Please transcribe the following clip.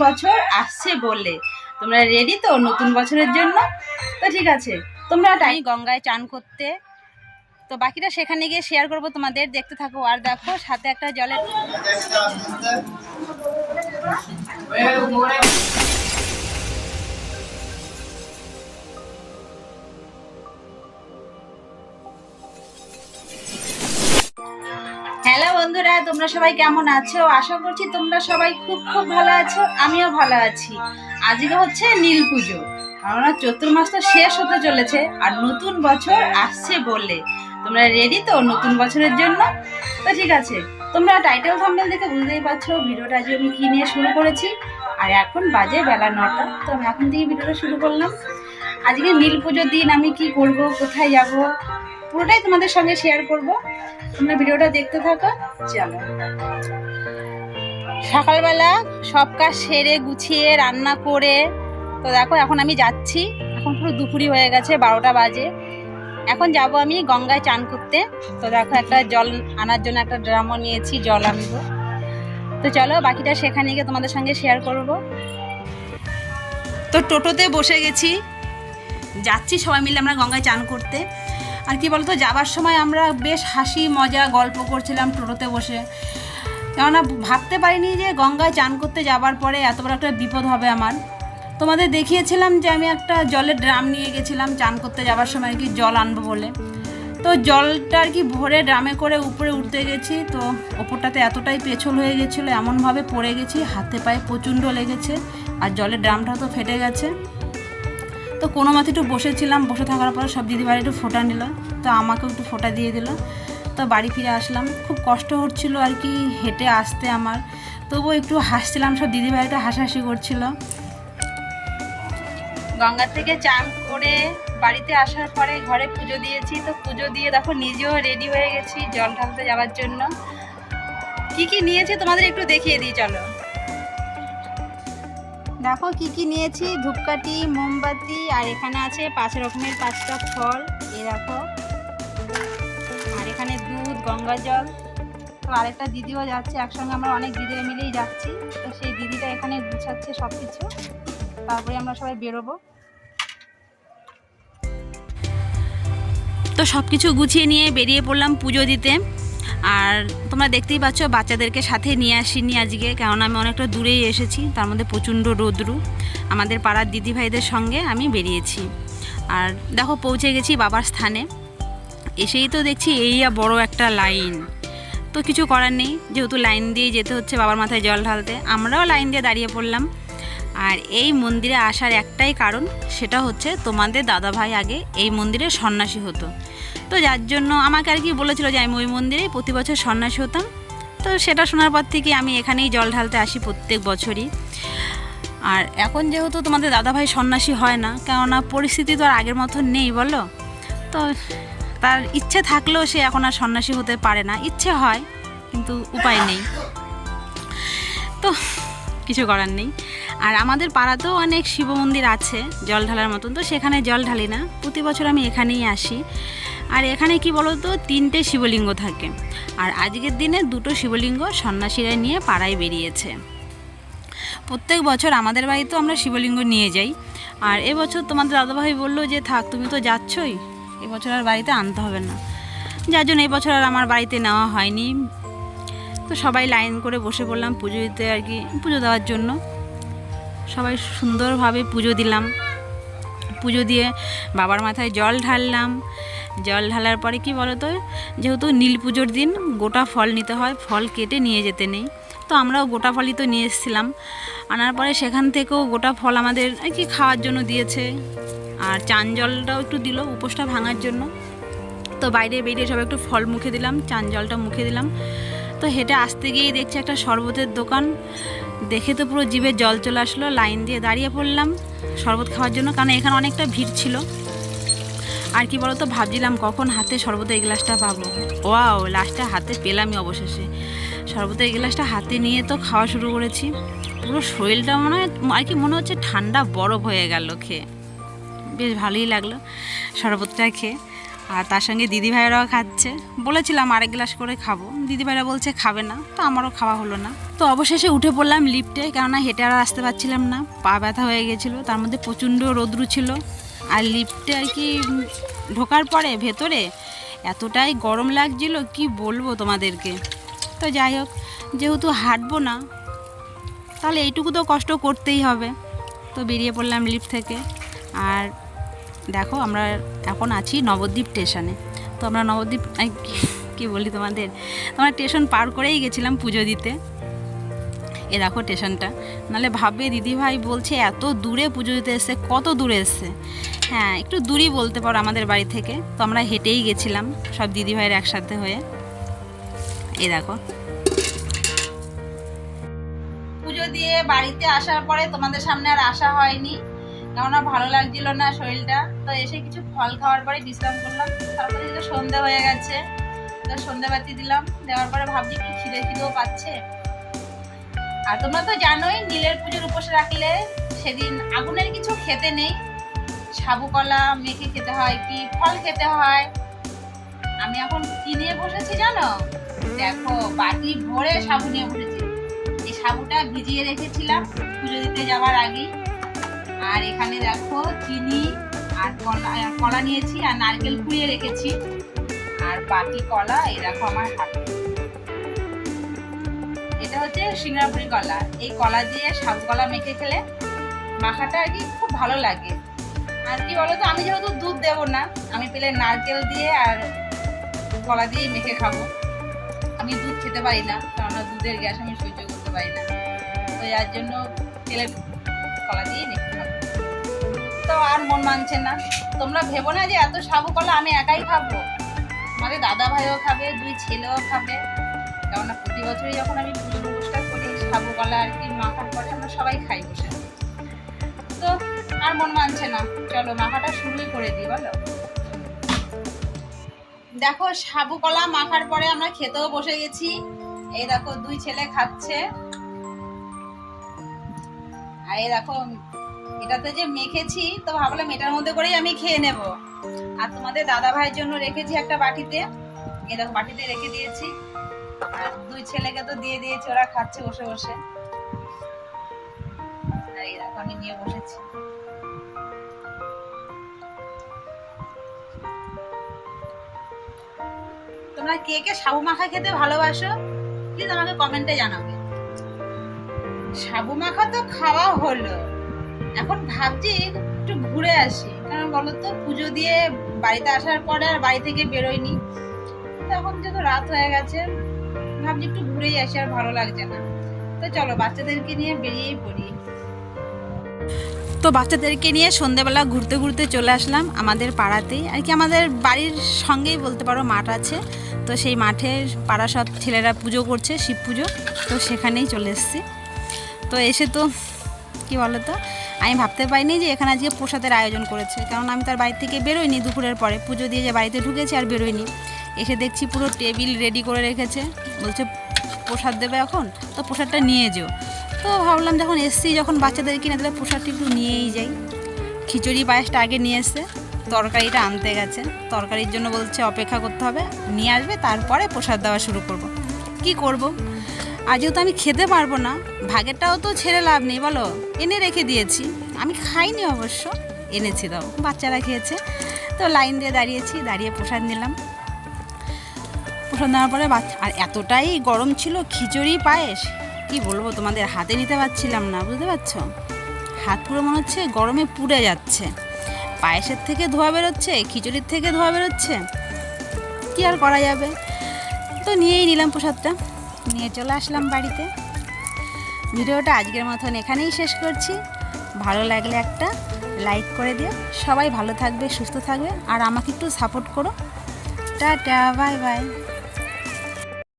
বছর আসছে বলে তোমরা রেডি তো নতুন বছরের জন্য? তো ঠিক আছে, তোমরা গঙ্গায় চান করতে, তো বাকিটা সেখানে গিয়ে শেয়ার করবো তোমাদের, দেখতে থাকো। আর দেখো সাথে একটা জলের হ্যালো বন্ধুরা, তোমরা সবাই কেমন আছো? আশা করছি তোমরা সবাই খুব খুব ভালো আছো, আমিও ভালো আছি। আজকে হচ্ছে নীল পুজো, কেননা চতুর্মাস তো শেষ হতে চলেছে আর নতুন বছর আসছে বলে তোমরা রেডি তো নতুন বছরের জন্য? তো ঠিক আছে, তোমরা টাইটেল থাম্বনেল দেখে বুঝতেই পারছো ভিডিওটা আজকে আমি কি নিয়ে শুরু করেছি। আর এখন বাজে বেলা 9টা, তো আমি এখন থেকে ভিডিওটা শুরু করলাম। আজকে নীল পুজোর দিন আমি কি করব, কোথায় যাব, পুরোটাই তোমাদের সঙ্গে শেয়ার করব। তোমরা ভিডিওটা দেখতে থাকো। চলো, সকালবেলা সব কাজ সেরে গুছিয়ে রান্না করে, তো দেখো এখন আমি যাচ্ছি। এখন পুরো দুপুরি হয়ে গেছে, 12টা বাজে। এখন যাব আমি গঙ্গায় চান করতে। তো দেখো একটা জল আনার জন্য একটা ড্রামও নিয়েছি, জল আনবো। তো চলো বাকিটা সেখানে গিয়ে তোমাদের সঙ্গে শেয়ার করব। তো টোটোতে বসে গেছি, যাচ্ছি সবাই মিলে আমরা গঙ্গায় চান করতে। আর কি বলতো, যাবার সময় আমরা বেশ হাসি মজা গল্প করছিলাম টোটোতে বসে, কেননা ভাবতে পারিনি যে গঙ্গায় চান করতে যাবার পরে এত বড় একটা বিপদ হবে আমার। তোমাদের দেখিয়েছিলাম যে আমি একটা জলের ড্রাম নিয়ে গেছিলাম চান করতে যাবার সময়, কি জল আনবো বলে। তো জলটা আর কি ভরে ড্রামে করে উপরে উঠতে গেছি, তো ওপরটাতে এতটাই পেছল হয়ে গেছিলো, এমনভাবে পড়ে গেছি, হাতে পায়ে প্রচণ্ড লেগেছে। আর জলের ড্রামটাও তো ফেটে গেছে। তো কোনো মতে একটু বসেছিলাম, বসে থাকার পর সব দিদিভাই একটু ফোঁটা নিল, তো আমাকেও একটু ফোঁটা দিয়ে দিল। তো বাড়ি ফিরে আসলাম, খুব কষ্ট হচ্ছিলো আর কি হেঁটে আসতে আমার, তবুও একটু হাসছিলাম, সব দিদিভাই একটু হাসাহাসি করছিল। গঙ্গা থেকে চান করে বাড়িতে আসার পরে ঘরে পুজো দিয়েছি। তো পুজো দিয়ে দেখো নিজেও রেডি হয়ে গেছি জল ঢালতে যাওয়ার জন্য। কি কি নিয়েছি তোমাদের একটু দেখিয়ে দিই, চলো। দেখো কি কি নিয়েছি, ধূপকাঠি, মোমবাতি, আর এখানে আছে 5 রকমের 5টা ফল, এই দেখো। আর এখানে দুধ, গঙ্গা জল। তো আরেকটা দিদিও যাচ্ছে, একসঙ্গে আমরা অনেক দিদিরা মিলেই যাচ্ছি। তো সেই দিদিটা এখানে গুছাচ্ছে সব কিছু, তারপরে আমরা সবাই বেরোবো। তো সব কিছু গুছিয়ে নিয়ে বেরিয়ে পড়লাম পুজো দিতে। আর তোমরা দেখতেই পাচ্ছ বাচ্চাদেরকে সাথে নিয়ে আসিনি আজকে, কেননা আমি অনেকটা দূরেই এসেছি, তার মধ্যে প্রচণ্ড রোদ্রু। আমাদের পাড়ার দিদিভাইদের সঙ্গে আমি বেরিয়েছি। আর দেখো পৌঁছে গেছি বাবার স্থানে। এসেই তো দেখছি এই বড় একটা লাইন। তো কিছু করার নেই, যেহেতু লাইন দিয়ে যেতে হচ্ছে বাবার মাথায় জল ঢালতে, আমরাও লাইন দিয়ে দাঁড়িয়ে পড়লাম। আর এই মন্দিরে আসার একটাই কারণ, সেটা হচ্ছে তোমাদের দাদাভাই আগে এই মন্দিরের সন্ন্যাসী হতো। তো যার জন্য আমাকে আর কি বলেছিল যে আমি ওই মন্দিরে প্রতি বছর সন্ন্যাসী হতাম। তো সেটা শোনার পর থেকে আমি এখানেই জল ঢালতে আসি প্রত্যেক বছরই। আর এখন যেহেতু তোমাদের দাদাভাই সন্ন্যাসী হয় না, কেননা পরিস্থিতি তো আর আগের মতো নেই বলো। তো তার ইচ্ছে থাকলেও সে এখন আর সন্ন্যাসী হতে পারে না, ইচ্ছে হয় কিন্তু উপায় নেই, তো কিছু করার নেই। আর আমাদের পাড়াতেও অনেক শিব মন্দির আছে জল ঢালার মতন, তো সেখানে জল ঢালি না, প্রতি বছর আমি এখানেই আসি। আর এখানে কি বলো তো, 3টে শিবলিঙ্গ থাকে। আর আজকের দিনে 2টো শিবলিঙ্গ সন্ন্যাসীরা নিয়ে পাড়ায় বেরিয়েছে। প্রত্যেক বছর আমাদের বাড়িতেও আমরা শিবলিঙ্গ নিয়ে যাই। আর এবছর তোমাদের দাদাভাই বললো যে থাক, তুমি তো যাচ্ছই, এবছর আর বাড়িতে আনতে হবে না, যার জন্য এবছর আর আমার বাড়িতে নেওয়া হয়নি। তো সবাই লাইন করে বসে পড়লাম পুজো দিতে আর কি, পুজো দেওয়ার জন্য। সবাই সুন্দরভাবে পুজো দিলাম, পুজো দিয়ে বাবার মাথায় জল ঢাললাম। জল ঢালার পরে কি বলো তো, যেহেতু নীল পুজোর দিন গোটা ফল নিতে হয়, ফল কেটে নিয়ে যেতে নেই, তো আমরাও গোটা ফলই তো নিয়ে এসেছিলাম। আনার পরে সেখান থেকেও গোটা ফল আমাদের আর কি খাওয়ার জন্য দিয়েছে। আর চান জলটাও একটু দিল উপোসটা ভাঙার জন্য। তো বাইরে বেরিয়ে সব একটু ফল মুখে দিলাম, চান জলটা মুখে দিলাম। তো হেঁটে আসতে গিয়েই দেখছি একটা শরবতের দোকান, দেখে তো পুরো জিভে জল চলে আসলো। লাইন দিয়ে দাঁড়িয়ে পড়লাম শরবত খাওয়ার জন্য, কারণ এখানে অনেকটা ভিড় ছিল। আর কি বলতো, ভাবছিলাম কখন হাতে শরবতের গ্লাসটা পাবো। ওয়াও, লাস্টে হাতে পেলামই অবশেষে। শরবতের গ্লাসটা হাতে নিয়ে তো খাওয়া শুরু করেছি। পুরো শরীরটা মনে হয় আর কি মনে হচ্ছে ঠান্ডা বরফ হয়ে গেল খেয়ে, বেশ ভালোই লাগলো শরবতটা খেয়ে। আর তার সঙ্গে দিদিভাইরাও খাচ্ছে। বলেছিলাম আরেক গ্লাস করে খাবো, দিদিভাইরা বলছে খাবে না, তো আমারও খাওয়া হলো না। তো অবশেষে উঠে পড়লাম লিফটে, কেননা হেঁটে আর আসতে পারছিলাম না, পা ব্যথা হয়ে গেছিলো, তার মধ্যে প্রচণ্ড রৌদ্র ছিল। আর লিফটে আর কি ঢোকার পরে ভেতরে এতটাই গরম লাগছিল কি বলবো তোমাদেরকে। তো যাই হোক, যেহেতু হাঁটবো না তাহলে এইটুকু তো কষ্ট করতেই হবে। তো বেরিয়ে পড়লাম লিফট থেকে। আর দেখো আমরা এখন আছি নবদ্বীপ স্টেশনে। তো আমরা নবদ্বীপ কি বলি তোমাদের, তোমরা স্টেশন পার করেই গেছিলাম পুজো দিতে। এ দেখো স্টেশনটা, নাহলে ভাববে দিদিভাই বলছে এত দূরে পুজো দিতে এসছে, কত দূরে এসছে। হ্যাঁ, একটু দূরই বলতে পারো আমাদের বাড়ি থেকে। তো আমরা হেঁটেই গেছিলাম সব দিদিভাইয়ের একসাথে হয়ে। এই দেখো পুজো দিয়ে বাড়িতে আসার পরে তোমাদের সামনে আর আসা হয়নি, কেননা ভালো লাগছিল না শরীরটা। তো এসে কিছু ফল খাওয়ার পরে বিশ্রাম করলাম। তারপরে তো সন্ধে হয়ে গেছে, তো সন্ধেবাতি দিলাম, দেওয়ার পরে ভাবছি একটু খিদেও পাচ্ছে। আর তোমরা তো জানোই নীলের পুজোর উপোসে রাখলে সেদিন আগুনের কিছু খেতে নেই, সাবু কলা মেখে খেতে হয়, কি ফল খেতে হয়। আমি এখন কি নিয়ে বসেছি জানো, দেখো বাটি ভরে সাবু নিয়ে বসেছি। এই সাবুটা ভিজিয়ে রেখেছিলাম পুজো দিতে যাওয়ার আগে। আর এখানে দেখো চিনি আর কলা নিয়েছি, আর নারকেল কুড়িয়ে রেখেছি, আর বাটি কলা। এই দেখো আমার হাতে, এটা হচ্ছে সিঙ্গাপুরি কলা। এই কলা দিয়ে সাবু কলা মেখে খেলে মাখাটা আর কি খুব ভালো লাগে। আর কি বলতো, আমি যেহেতু দুধ দেবো না, আমি পেলে নারকেল দিয়ে আর কলা দিয়ে মেখে খাবো। আমি দুধ খেতে পারি না, কেননা দুধের গ্যাস আমি সহ্য করতে পারি না। তো যার জন্য পেলে কলা দিয়ে মেখে খাবো। তো আর মন মানছে না। তোমরা ভেবো না যে এত সাবু কলা আমি একাই খাবো, আমাদের দাদা ভাইও খাবে, 2 ছেলেও খাবে। কেননা প্রতি বছরই যখন আমি পুজোর উপোসটা করি, সাবু কলা আর কি মাখার পরে আমরা সবাই খাই বসে। তো আর মন মানছে না, চলো মাখাটা শুরুই করে দিই। বলো, দেখো সাবু কলা মাখার পরে আমরা খেতেও বসে গেছি। এই দেখো 2 ছেলে খাচ্ছে। আর এই দেখো এটাতে যে মেখেছি, তো ভাবলাম এটার মধ্যে করেই আমি খেয়ে নেব। আর তোমাদের দাদা ভাইয়ের জন্য রেখেছি একটা বাটিতে, এই দেখো বাটিতে রেখে দিয়েছি। আর 2 ছেলেকে তো দিয়ে দিয়েছি, ওরা খাচ্ছে বসে বসে। আর এই দেখো আমি নিয়ে বসেছি। তোমরা কে কে সাবু মাখা খেতে ভালোবাসো প্লিজ আমাকে কমেন্টে জানাবে। সাবু মাখা তো খাওয়া হলো, এখন ভাবছি একটু ঘুরে আসি। কারণ বলতো পুজো দিয়ে বাড়িতে আসার পরে আর বাড়ি থেকে বেরোয়নি, এখন যেহেতু রাত হয়ে গেছে ভাবছি একটু ঘুরেই আসি, আর ভালো লাগছে না। তো চলো বাচ্চাদেরকে নিয়ে বেরিয়েই পড়ি। তো বাচ্চাদেরকে নিয়ে সন্ধ্যেবেলা ঘুরতে ঘুরতে চলে আসলাম আমাদের পাড়াতেই আর কি, আমাদের বাড়ির সঙ্গেই বলতে পারো মাঠ আছে। তো সেই মাঠে পাড়া সব ছেলেরা পুজো করছে, শিব পুজো, তো সেখানেই চলে এসেছি। তো এসে তো কি বলো তো, আমি ভাবতে পারিনি যে এখানে আজকে প্রসাদের আয়োজন করেছে, কারণ আমি তার বাড়ি থেকে বেরোইনি। দুপুরের পরে পুজো দিয়ে যে বাড়িতে ঢুকেছি আর বেরোইনি। এসে দেখছি পুরো টেবিল রেডি করে রেখেছে, বলছে প্রসাদ দেবে এখন, তো প্রসাদটা নিয়ে যেও। তো ভাবলাম যখন এসছি, যখন বাচ্চাদের কিনে তাহলে প্রসাদটা একটু নিয়েই যাই। খিচুড়ি পায়েসটা আগে নিয়ে এসছে, তরকারিটা আনতে গেছে, তরকারির জন্য বলছে অপেক্ষা করতে হবে, নিয়ে আসবে তারপরে প্রসাদ দেওয়া শুরু করব। কি করব, আর যেহেতু আমি খেতে পারবো না, ভাগেরটাও তো ছেড়ে লাভ নেই বলো, এনে রেখে দিয়েছি। আমি খাইনি অবশ্য, এনেছি দাও, বাচ্চারা খেয়েছে। তো লাইন দিয়ে দাঁড়িয়েছি, দাঁড়িয়ে প্রসাদ নিলাম। প্রসাদ নেওয়ার পরে আর এতটাই গরম ছিল, খিচুড়ি পায়েস কি বলবো তোমাদের, হাতে নিতে পারছিলাম না, বুঝতে পারছো? হাত পুরো মনে হচ্ছে গরমে পুড়ে যাচ্ছে। পায়েসের থেকে ধোঁয়া বেরোচ্ছে, খিচুড়ির থেকে ধোঁয়া বেরোচ্ছে, কি আর করা যাবে। তো নিয়েই নিলাম প্রসাদটা, নিয়ে চলে আসলাম বাড়িতে। ভিডিওটা আজকের মতন এখানেই শেষ করছি। ভালো লাগলে একটা লাইক করে দিও। সবাই ভালো থাকবে, সুস্থ থাকবে, আর আমাকে একটু সাপোর্ট করো। Tata, bye bye.